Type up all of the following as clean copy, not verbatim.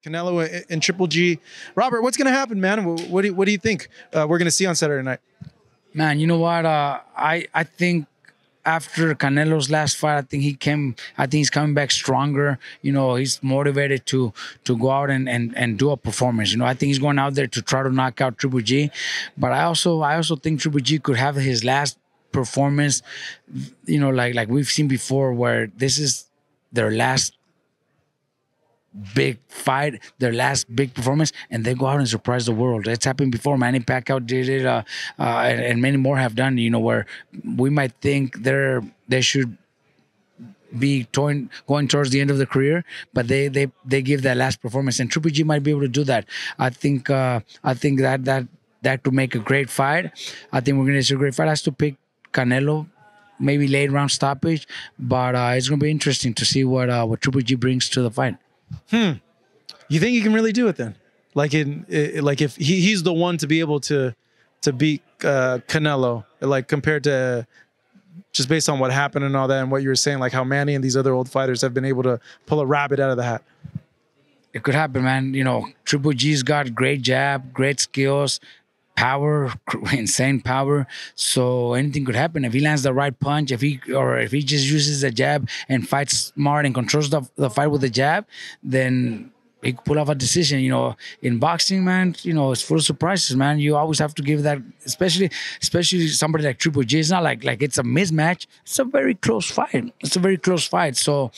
Canelo and Triple G. Robert, what's going to happen, man? What do you think we're going to see on Saturday night? Man, you know what? I think after Canelo's last fight, I think he's coming back stronger. You know, he's motivated to go out and do a performance. You know, I think he's going out there to try to knock out Triple G. But I also think Triple G could have his last performance, you know, like we've seen before, where this is their last big fight, their last big performance, and they go out and surprise the world. It's happened before. Manny Pacquiao did it, and many more have done. You know, where we might think they should be going towards the end of the career, but they give that last performance, and Triple G might be able to do that. I think that could make a great fight. I think we're gonna see a great fight. I have to pick Canelo, maybe late round stoppage, but it's gonna be interesting to see what Triple G brings to the fight. You think he can really do it then? Like if he's the one to be able to beat Canelo, like compared to just based on what happened and all that, and what you were saying, like how Manny and these other old fighters have been able to pull a rabbit out of the hat. It could happen, man. You know, Triple G's got great jab, great skills, power, insane power. So anything could happen if he lands the right punch. If he just uses the jab and fights smart and controls the fight with the jab, then he could pull off a decision. You know, in boxing, man, you know, it's full of surprises, man. You always have to give that, especially somebody like Triple G. It's not like it's a mismatch. It's a very close fight. So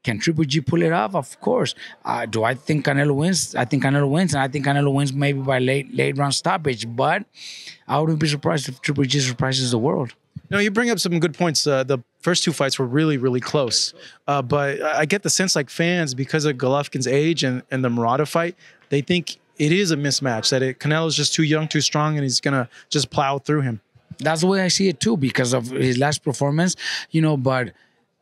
can Triple G pull it off? Of course. Do I think Canelo wins? I think Canelo wins, and I think Canelo wins maybe by late round stoppage. But I wouldn't be surprised if Triple G surprises the world. You know, you bring up some good points. The first two fights were really, really close. But I get the sense like fans, because of Golovkin's age and the Murata fight, they think it is a mismatch, that Canelo's just too young, too strong, and he's going to just plow through him. That's the way I see it too, because of his last performance, you know, but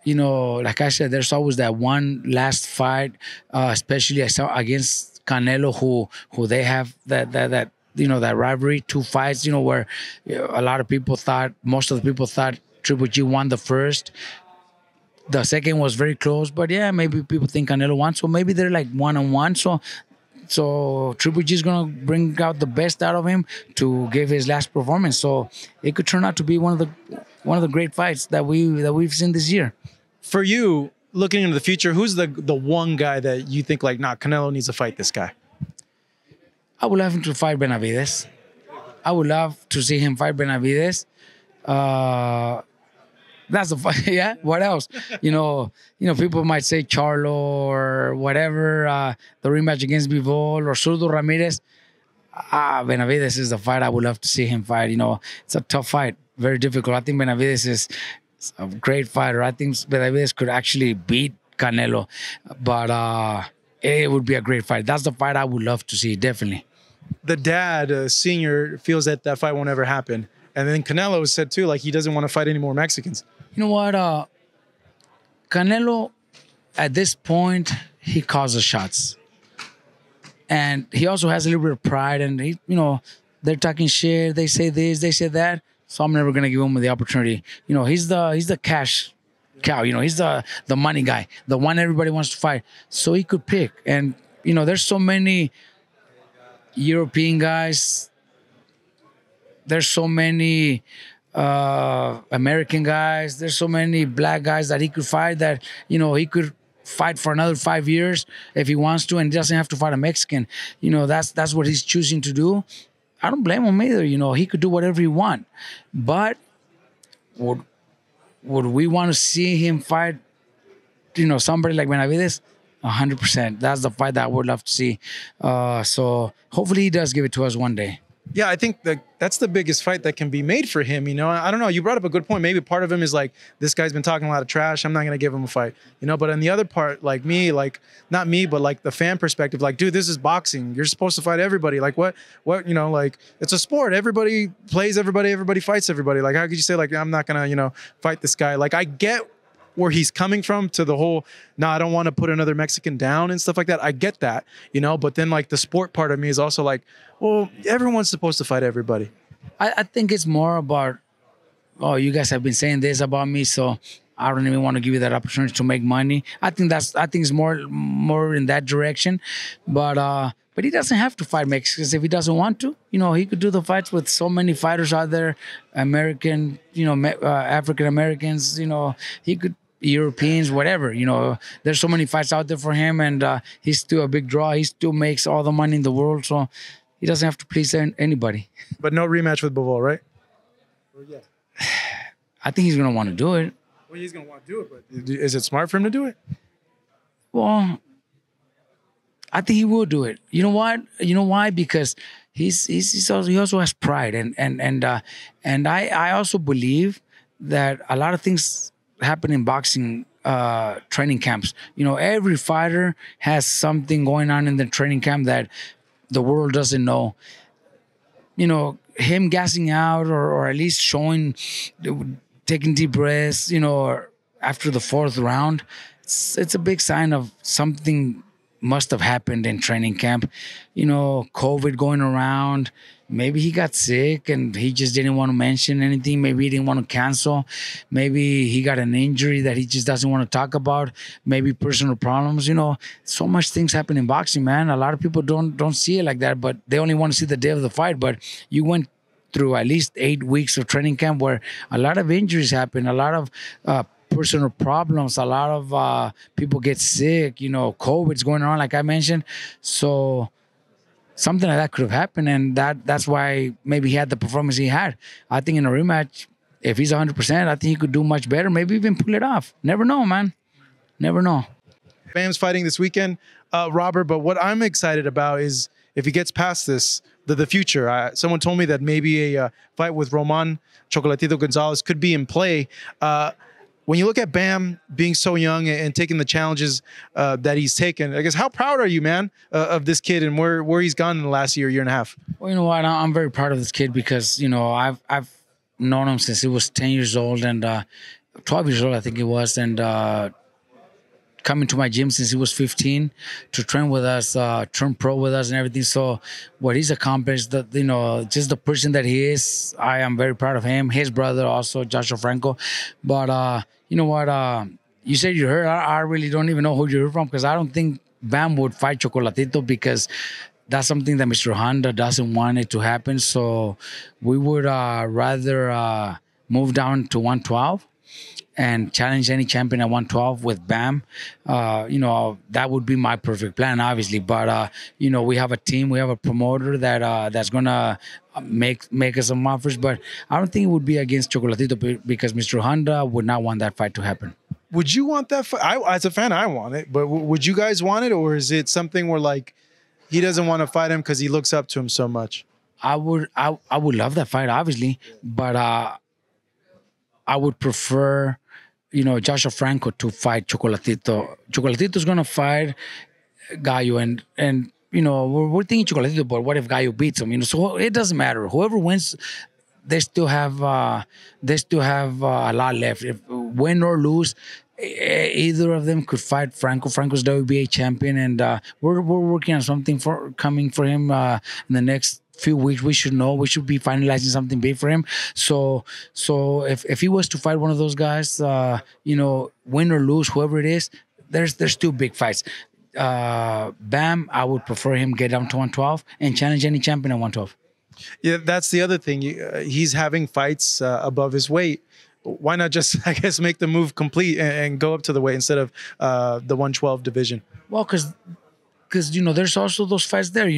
you know, like I said, there's always that one last fight, especially against Canelo, who they have that you know, that rivalry, two fights, you know, where most of the people thought Triple G won the first. The second was very close, but yeah, maybe people think Canelo won. So maybe they're like 1-1. So Triple G is gonna bring out the best out of him to give his last performance. So it could turn out to be one of the great fights that we've seen this year. For you, looking into the future, who's the one guy that you think like, nah, Canelo needs to fight this guy? I would love him to fight Benavidez. I would love to see him fight Benavidez. That's the fight. Yeah. What else? You know, people might say Charlo or whatever. The rematch against Bivol or Zurdo Ramirez. Benavidez is the fight I would love to see him fight. You know, it's a tough fight, very difficult. I think Benavidez is a great fighter. I think Benavidez could actually beat Canelo, but it would be a great fight. That's the fight I would love to see, definitely. The dad, senior, feels that fight won't ever happen. And then Canelo said too, like he doesn't want to fight any more Mexicans. You know what? Canelo, at this point, he calls the shots. And he also has a little bit of pride. And, he, you know, they're talking shit. They say this, they say that. So I'm never going to give him the opportunity. You know, he's the cash cow. You know, he's the money guy, the one everybody wants to fight. So he could pick. And, you know, there's so many European guys. There's so many American guys. There's so many black guys that he could fight that, you know, he could fight for another 5 years if he wants to, and he doesn't have to fight a Mexican. You know, that's what he's choosing to do. I don't blame him either. You know, he could do whatever he wants. But would we want to see him fight, you know, somebody like Benavidez? 100%. That's the fight that I would love to see. So hopefully he does give it to us one day. Yeah, I think that's the biggest fight that can be made for him. You know, I don't know. You brought up a good point. Maybe part of him is like, this guy's been talking a lot of trash. I'm not going to give him a fight. You know, but on the other part, like me, like not me, but like the fan perspective, like, dude, this is boxing. You're supposed to fight everybody. Like what, you know, like it's a sport. Everybody plays everybody. Everybody fights everybody. Like, how could you say like, I'm not going to, you know, fight this guy? Like, I get where he's coming from to the whole, I don't want to put another Mexican down and stuff like that. I get that, you know, but then like the sport part of me is also like, well, everyone's supposed to fight everybody. I think it's more about, oh, you guys have been saying this about me, so I don't even want to give you that opportunity to make money. I think it's more in that direction, but he doesn't have to fight Mexicans if he doesn't want to. He could do the fights with so many fighters out there, American, African Americans. He could. Europeans, whatever, there's so many fights out there for him, and he's still a big draw. He still makes all the money in the world, so he doesn't have to please anybody. But no rematch with Bivol, right? Yeah. I think he's gonna want to do it. Well, he's gonna want to do it, but is it smart for him to do it? Well, I think he will do it. You know what? You know why? Because he also has pride, and I also believe that a lot of things happen in boxing training camps. Every fighter has something going on in the training camp that the world doesn't know. Him gassing out or at least showing, taking deep breaths, after the fourth round, it's a big sign of something must have happened in training camp. COVID going around. Maybe he got sick and he just didn't want to mention anything. Maybe he didn't want to cancel. Maybe he got an injury that he just doesn't want to talk about. Maybe personal problems. So much things happen in boxing, man. A lot of people don't see it like that, but they only want to see the day of the fight. But you went through at least 8 weeks of training camp where a lot of injuries happen, a lot of personal problems, a lot of people get sick. COVID's going on, like I mentioned. So something like that could have happened, and that's why maybe he had the performance he had. I think in a rematch, if he's 100%, I think he could do much better, maybe even pull it off. Never know, man. Never know. Bam's fighting this weekend, Robert, but what I'm excited about is if he gets past this, the future. Someone told me that maybe a fight with Roman Chocolatito Gonzalez could be in play. When you look at Bam being so young and taking the challenges that he's taken, I guess, how proud are you, man, of this kid and where he's gone in the last year and a half? Well, you know what? I'm very proud of this kid because, I've known him since he was 10 years old and 12 years old, I think he was, and coming to my gym since he was 15 to train with us, turn pro with us and everything. So what he's accomplished, just the person that he is, I am very proud of him. His brother also, Joshua Franco. But you know what? You said you heard. I really don't even know who you heard from because I don't think Bam would fight Chocolatito because that's something that Mr. Honda doesn't want it to happen. So we would rather move down to 112 and challenge any champion at 112 with Bam. That would be my perfect plan, obviously. But we have a team, we have a promoter that's gonna make us some offers. But I don't think it would be against Chocolatito because Mr. Honda would not want that fight to happen. Would you want that fight? As a fan, I want it. But would you guys want it, or is it something where like he doesn't want to fight him because he looks up to him so much? I would love that fight, obviously, but I would prefer Joshua Franco to fight Chocolatito. Chocolatito's gonna fight Gallo, and we're thinking Chocolatito, but what if Gallo beats him? So it doesn't matter. Whoever wins, they still have a lot left. If win or lose, either of them could fight Franco. Franco's WBA champion, and we're working on something coming for him in the next few weeks. We should know. We should be finalizing something big for him. So if he was to fight one of those guys, win or lose, whoever it is, there's still big fights. Bam, I would prefer him get down to 112 and challenge any champion at 112. Yeah, that's the other thing. He's having fights above his weight. Why not just, I guess, make the move complete and go up to the weight instead of the 112 division? Well, because there's also those fights there.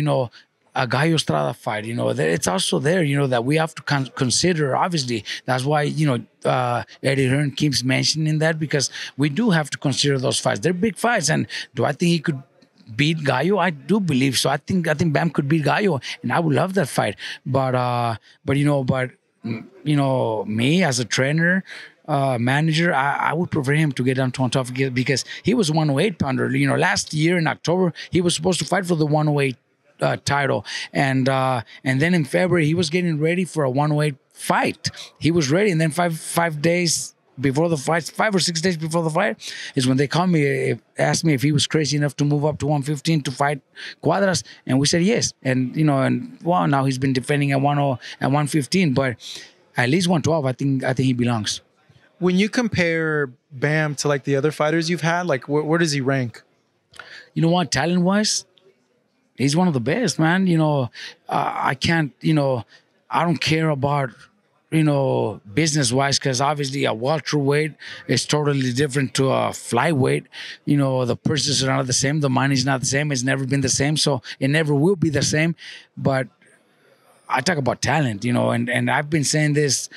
A Gallo Estrada fight, it's also there, that we have to consider. Obviously, that's why Eddie Hearn keeps mentioning that because we do have to consider those fights. They're big fights, and do I think he could beat Gallo? I do believe so. I think Bam could beat Gallo, and I would love that fight. But me as a trainer, manager, I would prefer him to get down to 112 because he was a 108 pounder. Last year in October, he was supposed to fight for the 108 title, and then in February he was getting ready for a 108 fight. He was ready, and then five days before the fight, 5 or 6 days before the fight, is when they called me, asked me if he was crazy enough to move up to 115 to fight Cuadras, and we said yes. And now he's been defending at 115, but at least 112, I think he belongs. When you compare Bam to like the other fighters you've had, like where does he rank? You know what? Talent wise, he's one of the best, man. I can't. I don't care about business wise, because obviously a welterweight is totally different to a flyweight. The purses are not the same, the money's not the same, it's never been the same, so it never will be the same. But I talk about talent, and I've been saying this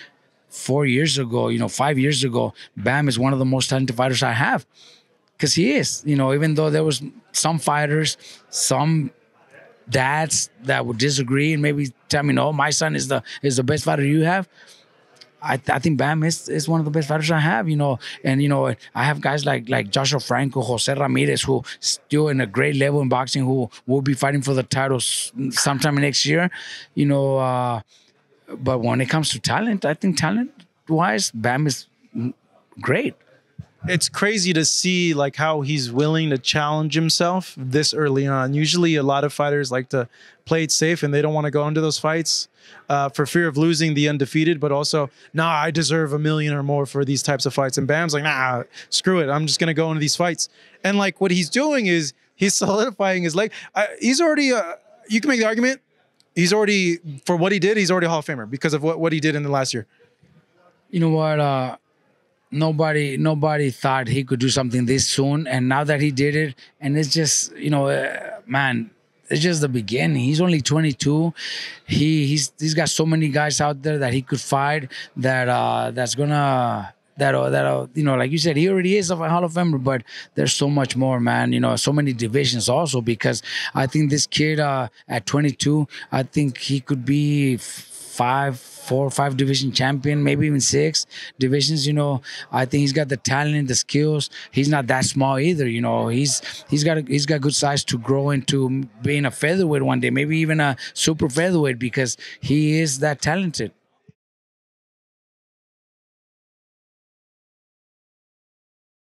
4 years ago, 5 years ago. Bam is one of the most talented fighters I have, because he is. Even though there was some fighters, some dads that would disagree and maybe tell me, no, my son is the best fighter you have. I think Bam is one of the best fighters I have, and I have guys like Joshua Franco, Jose Ramirez, who still in a great level in boxing, who will be fighting for the titles sometime next year, but when it comes to talent, I think talent wise, Bam is great. It's crazy to see like how he's willing to challenge himself this early on. Usually a lot of fighters like to play it safe and they don't want to go into those fights for fear of losing the undefeated, but also, I deserve $1 million or more for these types of fights. And Bam's like, screw it. I'm just going to go into these fights. And like what he's doing is he's solidifying his leg. He's already, you can make the argument, he's already, for what he did, he's already a Hall of Famer because of what he did in the last year. You know what? Nobody thought he could do something this soon, and now that he did it, and it's just man, it's just the beginning. He's only 22. He's got so many guys out there that he could fight. That's gonna like you said, he already is a Hall of Famer, but there's so much more, man. So many divisions also, because I think this kid at 22, I think he could be 4 or 5 division champion, maybe even 6 divisions. I think he's got the talent, the skills. He's not that small either. He's got good size to grow into being a featherweight one day, maybe even a super featherweight, because he is that talented.